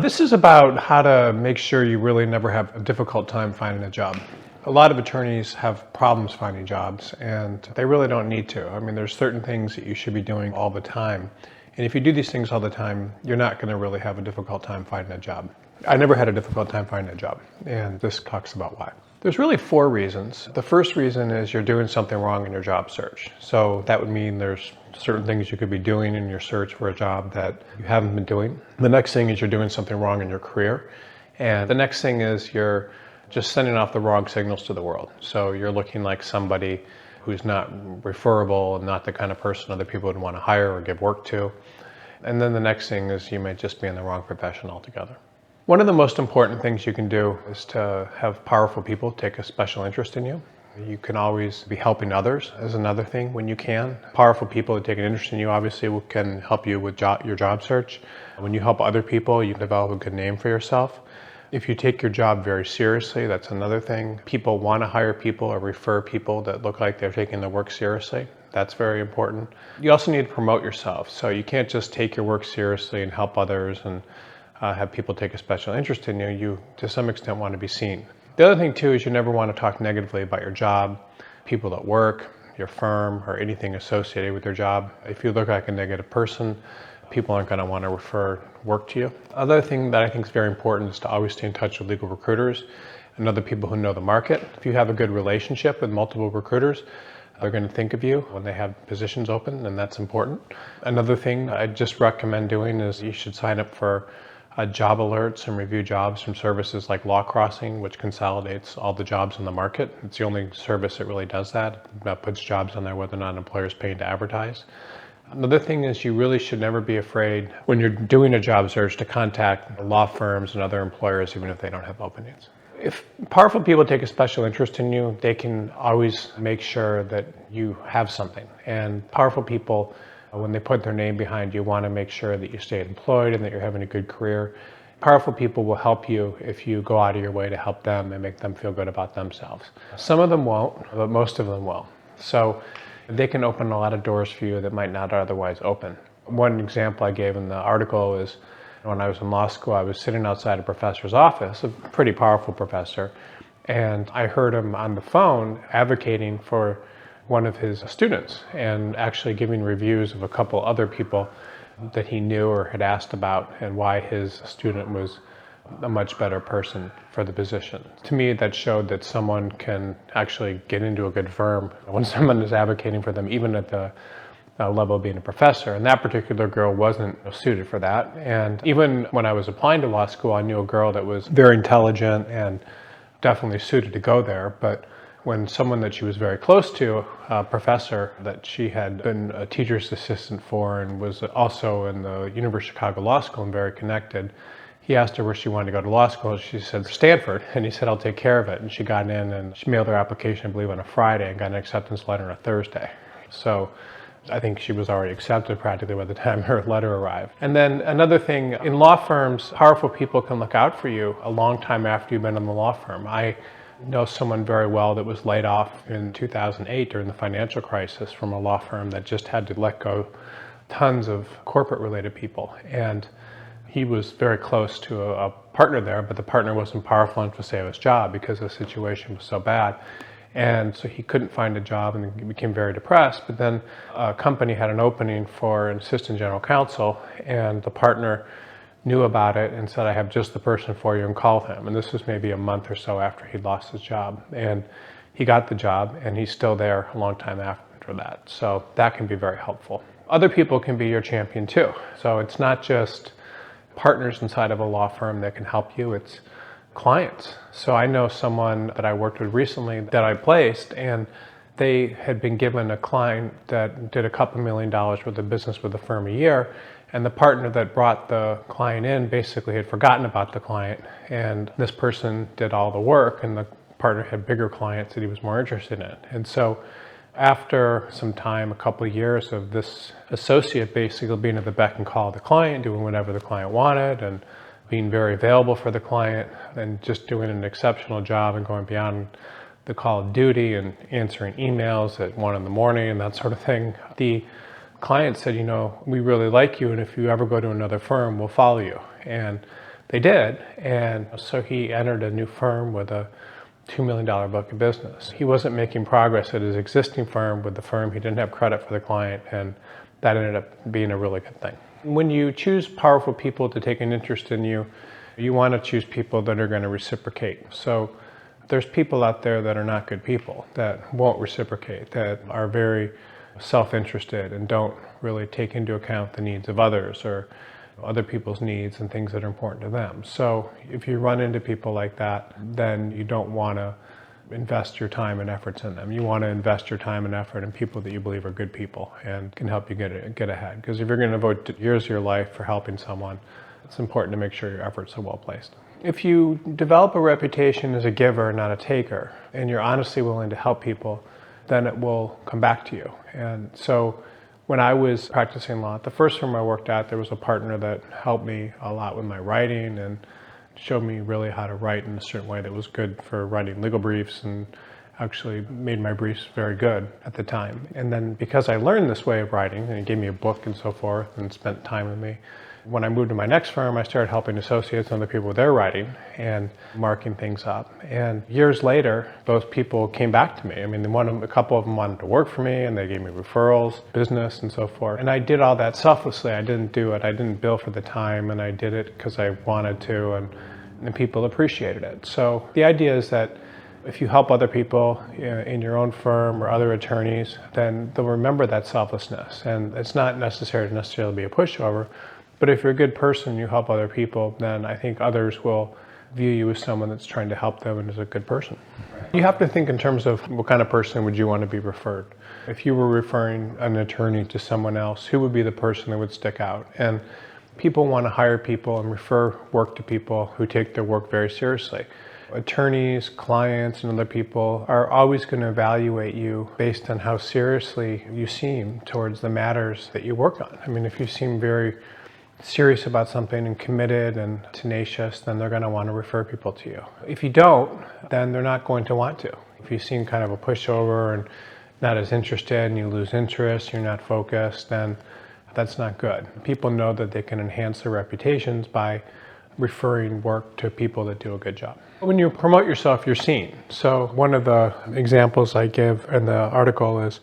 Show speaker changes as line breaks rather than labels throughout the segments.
This is about how to make sure you really never have a difficult time finding a job. A lot of attorneys have problems finding jobs, and they really don't need to. I mean, there's certain things that you should be doing all the time. And if you do these things all the time, you're not going to really have a difficult time finding a job. I never had a difficult time finding a job, and this talks about why. There's really four reasons. The first reason is you're doing something wrong in your job search. So that would mean there's certain things you could be doing in your search for a job that you haven't been doing. The next thing is you're doing something wrong in your career. And the next thing is you're just sending off the wrong signals to the world. So you're looking like somebody who's not referable and not the kind of person other people would want to hire or give work to. And then the next thing is you might just be in the wrong profession altogether. One of the most important things you can do is to have powerful people take a special interest in you. You can always be helping others as another thing when you can. Powerful people that take an interest in you obviously can help you with your job search. When you help other people, you develop a good name for yourself. If you take your job very seriously, that's another thing. People want to hire people or refer people that look like they're taking their work seriously. That's very important. You also need to promote yourself. So you can't just take your work seriously and help others and have people take a special interest in you. You, to some extent, want to be seen. The other thing, too, is you never want to talk negatively about your job, people at work, your firm, or anything associated with your job. If you look like a negative person, people aren't going to want to refer work to you. Other thing that I think is very important is to always stay in touch with legal recruiters and other people who know the market. If you have a good relationship with multiple recruiters, they're going to think of you when they have positions open, and that's important. Another thing I just recommend doing is you should sign up for job alerts and review jobs from services like Law Crossing, which consolidates all the jobs in the market. It's the only service that really does that. That puts jobs on there whether or not an employer is paying to advertise. Another thing is you really should never be afraid when you're doing a job search to contact law firms and other employers even if they don't have openings. If powerful people take a special interest in you, they can always make sure that you have something. And powerful people, when they put their name behind you, want to make sure that you stay employed and that you're having a good career. Powerful people will help you if you go out of your way to help them and make them feel good about themselves. Some of them won't, but most of them will. So they can open a lot of doors for you that might not otherwise open. One example I gave in the article is when I was in law school, I was sitting outside a professor's office, a pretty powerful professor, and I heard him on the phone advocating for one of his students and actually giving reviews of a couple other people that he knew or had asked about and why his student was a much better person for the position. To me, that showed that someone can actually get into a good firm when someone is advocating for them, even at the level of being a professor. And that particular girl wasn't suited for that. And even when I was applying to law school, I knew a girl that was very intelligent and definitely suited to go there. But when someone that she was very close to, a professor that she had been a teacher's assistant for and was also in the University of Chicago Law School and very connected, he asked her where she wanted to go to law school. She said Stanford, and he said, I'll take care of it. And she got in and she mailed her application, I believe, on a Friday and got an acceptance letter on a Thursday. So I think she was already accepted practically by the time her letter arrived. And then another thing, in law firms, powerful people can look out for you a long time after you've been in the law firm. I know someone very well that was laid off in 2008 during the financial crisis from a law firm that just had to let go tons of corporate related people. And he was very close to a partner there, but the partner wasn't powerful enough to save his job because the situation was so bad. And so he couldn't find a job and he became very depressed. But then a company had an opening for an assistant general counsel, and the partner knew about it and said, I have just the person for you, and called him. And this was maybe a month or so after he'd lost his job. And he got the job, and he's still there a long time after that. So that can be very helpful. Other people can be your champion too. So it's not just partners inside of a law firm that can help you, it's clients. So I know someone that I worked with recently that I placed, and they had been given a client that did a couple $1 million worth of business with the firm a year, and the partner that brought the client in basically had forgotten about the client, and this person did all the work, and the partner had bigger clients that he was more interested in. And so after some time, a couple of years of this associate basically being at the beck and call of the client, doing whatever the client wanted and being very available for the client and just doing an exceptional job and going beyond the call of duty and answering emails at 1 a.m. and that sort of thing, the client said, we really like you, and if you ever go to another firm, we'll follow you. And they did. And so he entered a new firm with a $2 million book of business. He wasn't making progress at his existing firm with the firm. He didn't have credit for the client, and that ended up being a really good thing. When you choose powerful people to take an interest in you, you want to choose people that are going to reciprocate. So there's people out there that are not good people, that won't reciprocate, that are very self-interested and don't really take into account the needs of others or other people's needs and things that are important to them. So if you run into people like that, then you don't want to invest your time and efforts in them. You want to invest your time and effort in people that you believe are good people and can help you get ahead. Because if you're going to devote years of your life for helping someone, it's important to make sure your efforts are well placed. If you develop a reputation as a giver, not a taker, and you're honestly willing to help people, then it will come back to you. And so when I was practicing law, at the first firm I worked at, there was a partner that helped me a lot with my writing and showed me really how to write in a certain way that was good for writing legal briefs, and actually made my briefs very good at the time. And then because I learned this way of writing, and he gave me a book and so forth and spent time with me, when I moved to my next firm, I started helping associates and other people with their writing and marking things up. And years later, those people came back to me. I mean, a couple of them wanted to work for me, and they gave me referrals, business, and so forth. And I did all that selflessly. I didn't do it. I didn't bill for the time, and I did it because I wanted to, and people appreciated it. So the idea is that if you help other people in your own firm or other attorneys, then they'll remember that selflessness. And it's not necessary to necessarily be a pushover. But if you're a good person, you help other people, then I think others will view you as someone that's trying to help them and is a good person. You have to think in terms of what kind of person would you want to be referred. If you were referring an attorney to someone else, who would be the person that would stick out? And people want to hire people and refer work to people who take their work very seriously. Attorneys, clients, and other people are always going to evaluate you based on how seriously you seem towards the matters that you work on. I mean, if you seem very serious about something and committed and tenacious, then they're going to want to refer people to you. If you don't, then they're not going to want to. If you seem kind of a pushover and not as interested and you lose interest, you're not focused, then that's not good. People know that they can enhance their reputations by referring work to people that do a good job. When you promote yourself, you're seen. So one of the examples I give in the article is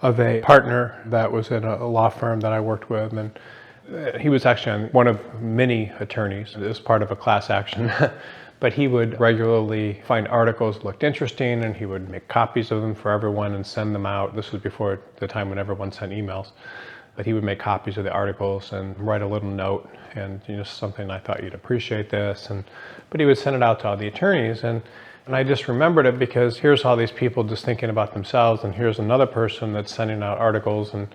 of a partner that was in a law firm that I worked with, and he was actually one of many attorneys as part of a class action, but he would regularly find articles that looked interesting, and he would make copies of them for everyone and send them out. This was before the time when everyone sent emails. But he would make copies of the articles and write a little note, and something, I thought you'd appreciate this. But he would send it out to all the attorneys, and I just remembered it because here's all these people just thinking about themselves, and here's another person that's sending out articles, and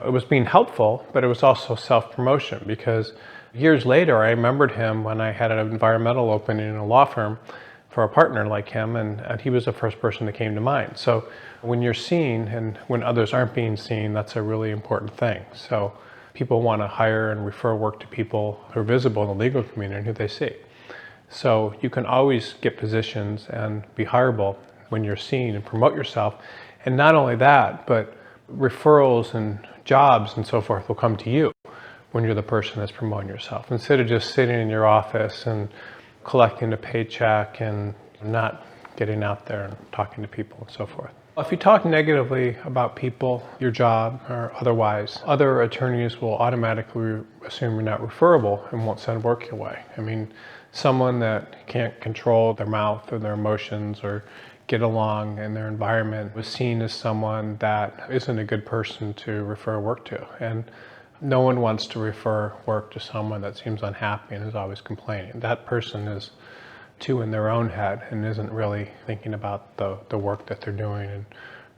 it was being helpful, but it was also self-promotion, because years later I remembered him when I had an environmental opening in a law firm for a partner like him, and he was the first person that came to mind. So when you're seen and when others aren't being seen, that's a really important thing. So people want to hire and refer work to people who are visible in the legal community and who they see. So you can always get positions and be hireable when you're seen and promote yourself. And not only that, but referrals and jobs and so forth will come to you when you're the person that's promoting yourself, instead of just sitting in your office and collecting a paycheck and not getting out there and talking to people and so forth. If you talk negatively about people, your job, or otherwise, other attorneys will automatically assume you're not referable and won't send work your way. I mean, someone that can't control their mouth or their emotions or get along in their environment was seen as someone that isn't a good person to refer work to. And no one wants to refer work to someone that seems unhappy and is always complaining. That person is too in their own head and isn't really thinking about the work that they're doing and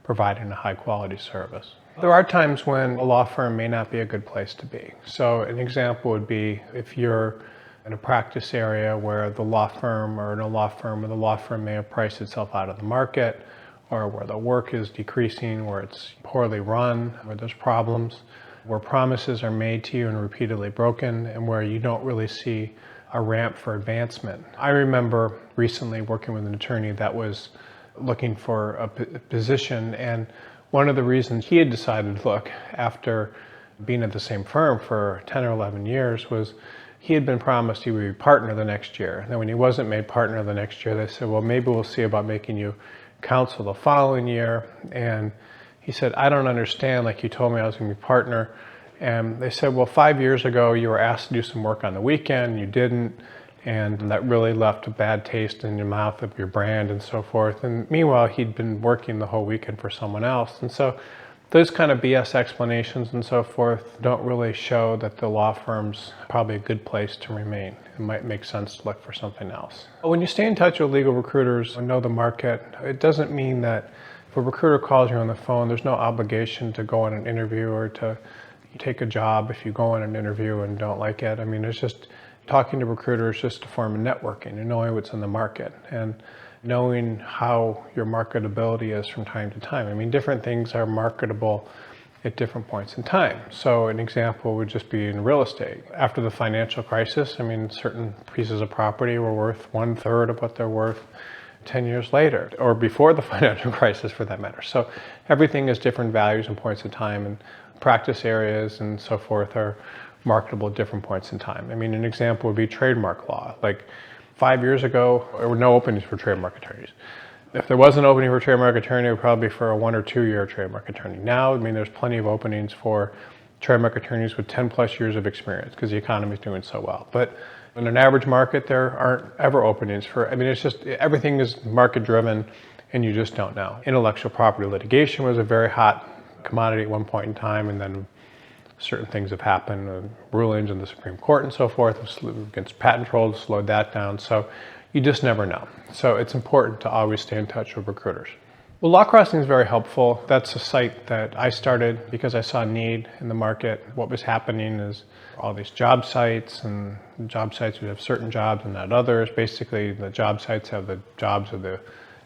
providing a high quality service. There are times when a law firm may not be a good place to be. So an example would be if you're in a practice area where the law firm may have priced itself out of the market, or where the work is decreasing, where it's poorly run, where there's problems, where promises are made to you and repeatedly broken, and where you don't really see a ramp for advancement. I remember recently working with an attorney that was looking for a position, and one of the reasons he had decided to look after being at the same firm for 10 or 11 years was he had been promised he would be partner the next year. And then when he wasn't made partner the next year, they said, well, maybe we'll see about making you counsel the following year. And he said, I don't understand, like you told me I was going to be partner. And they said, well, 5 years ago, you were asked to do some work on the weekend, you didn't. And that really left a bad taste in your mouth of your brand and so forth. And meanwhile, he'd been working the whole weekend for someone else. And so those kind of BS explanations and so forth don't really show that the law firm's probably a good place to remain. It might make sense to look for something else. When you stay in touch with legal recruiters and know the market, it doesn't mean that if a recruiter calls you on the phone, there's no obligation to go on an interview or to take a job if you go on an interview and don't like it. I mean, it's just talking to recruiters just a form of networking and knowing what's in the market and knowing how your marketability is from time to time. I mean, different things are marketable at different points in time. So an example would just be in real estate. After the financial crisis, I mean, certain pieces of property were worth 1/3 of what they're worth 10 years later, or before the financial crisis for that matter. So everything has different values and points in time, and practice areas and so forth are marketable at different points in time. I mean, an example would be trademark law. Like 5 years ago, there were no openings for trademark attorneys. If there was an opening for a trademark attorney, it would probably be for a 1 or 2 year trademark attorney. Now, I mean, there's plenty of openings for trademark attorneys with 10 plus years of experience because the economy is doing so well. But in an average market, there aren't ever openings for, I mean, it's just, everything is market driven and you just don't know. Intellectual property litigation was a very hot commodity at one point in time, and then certain things have happened, rulings in the Supreme Court and so forth against patent trolls slowed that down. So you just never know. So it's important to always stay in touch with recruiters. Well, Law Crossing is very helpful. That's a site that I started because I saw a need in the market. What was happening is all these job sites, and job sites would have certain jobs and not others. Basically, the job sites have the jobs of the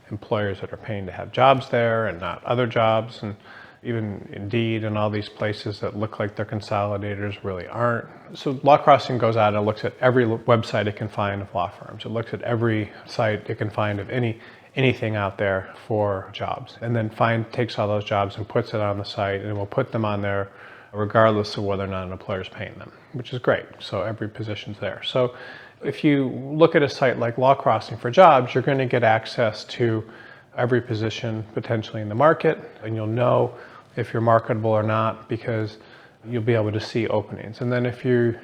employers that are paying to have jobs there and not other jobs. And even Indeed and all these places that look like they're consolidators really aren't. So Law Crossing goes out and looks at every website it can find of law firms. It looks at every site it can find of anything out there for jobs, and then takes all those jobs and puts it on the site, and it will put them on there regardless of whether or not an employer is paying them, which is great. So every position's there. So if you look at a site like Law Crossing for jobs, you're going to get access to every position potentially in the market, and you'll know if you're marketable or not because you'll be able to see openings. And then if you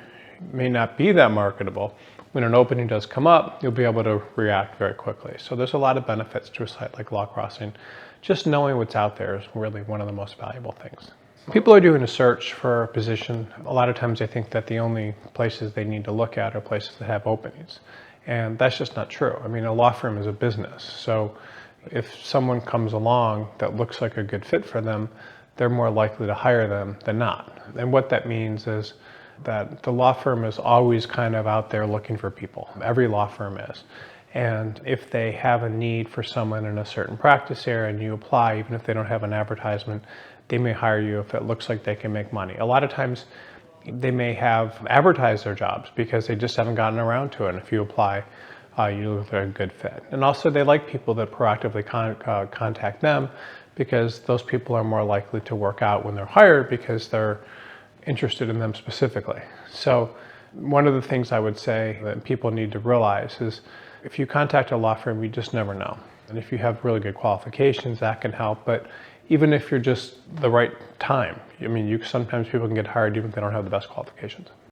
may not be that marketable, when an opening does come up, you'll be able to react very quickly. So there's a lot of benefits to a site like Law Crossing. Just knowing what's out there is really one of the most valuable things. People are doing a search for a position. A lot of times they think that the only places they need to look at are places that have openings. And that's just not true. I mean, a law firm is a business. So if someone comes along that looks like a good fit for them, they're more likely to hire them than not. And what that means is that the law firm is always kind of out there looking for people. Every law firm is. And if they have a need for someone in a certain practice area and you apply, even if they don't have an advertisement, they may hire you if it looks like they can make money. A lot of times they may have advertised their jobs because they just haven't gotten around to it. And if you apply, you look like a good fit. And also they like people that proactively contact them because those people are more likely to work out when they're hired because they're interested in them specifically. So one of the things I would say that people need to realize is if you contact a law firm, you just never know. And if you have really good qualifications, that can help. But even if you're just the right time, I mean, sometimes people can get hired even if they don't have the best qualifications.